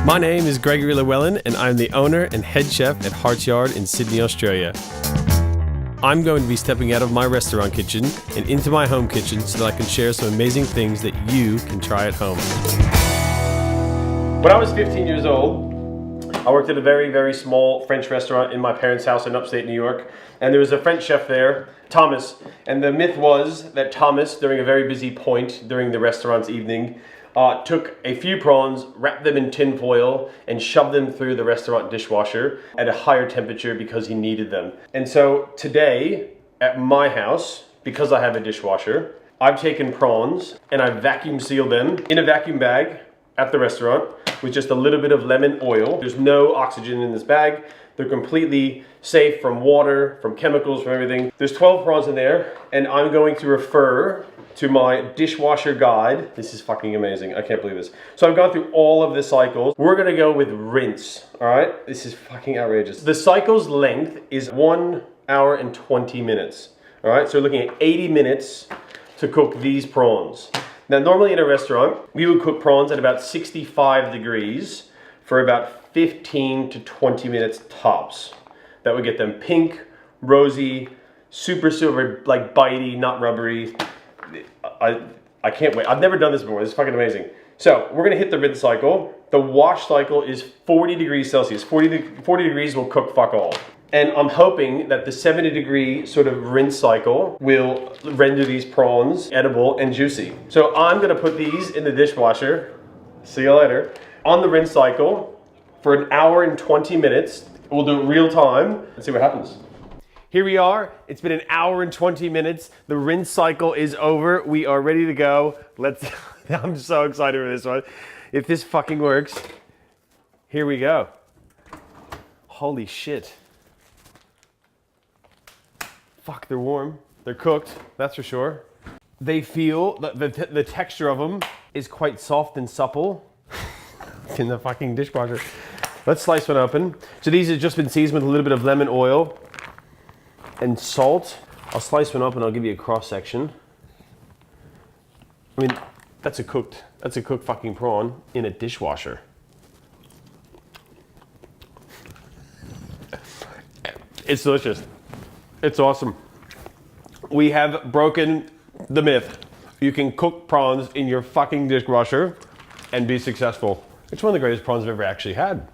My name is Gregory Llewellyn, and I'm the owner and head chef at Hart's Yard in Sydney, Australia. I'm going to be stepping out of my restaurant kitchen and into my home kitchen so that I can share some amazing things that you can try at home. When I was 15 years old, I worked at a very, very small French restaurant in my parents' house in upstate New York, and there was a French chef there, Thomas, and the myth was that Thomas, during a very busy point during the restaurant's evening, took a few prawns, wrapped them in tin foil, and shoved them through the restaurant dishwasher at a higher temperature because he needed them. And so today, at my house, because I have a dishwasher, I've taken prawns and I've vacuum sealed them in a vacuum bag at the restaurant with just a little bit of lemon oil. There's no oxygen in this bag. They're completely safe from water, from chemicals, from everything. There's 12 prawns in there, and I'm going to refer to my dishwasher guide. This is fucking amazing. I can't believe this. So I've gone through all of the cycles. We're gonna go with rinse, all right? This is fucking outrageous. The cycle's length is 1 hour and 20 minutes, all right? So we're looking at 80 minutes to cook these prawns. Now, normally in a restaurant, we would cook prawns at about 65 degrees for about 15 to 20 minutes tops. That would get them pink, rosy, super, super like bitey, not rubbery. I can't wait. I've never done this before. This is fucking amazing. So we're gonna hit the rinse cycle. The wash cycle is 40 degrees Celsius. 40 degrees will cook fuck all. And I'm hoping that the 70-degree sort of rinse cycle will render these prawns edible and juicy. So I'm gonna put these in the dishwasher, see you later, on the rinse cycle for 1 hour and 20 minutes. We'll do it real time and see what happens. Here we are. It's been 1 hour and 20 minutes. The rinse cycle is over. We are ready to go. I'm so excited for this one. If this fucking works, here we go. Holy shit. Fuck, they're warm. They're cooked, that's for sure. They feel, the texture of them is quite soft and supple in the fucking dishwasher. Let's slice one open. So these have just been seasoned with a little bit of lemon oil and salt. I'll slice one up and I'll give you a cross section. I mean, that's a cooked fucking prawn in a dishwasher. It's delicious. It's awesome. We have broken the myth. You can cook prawns in your fucking dishwasher and be successful. It's one of the greatest prawns I've ever actually had.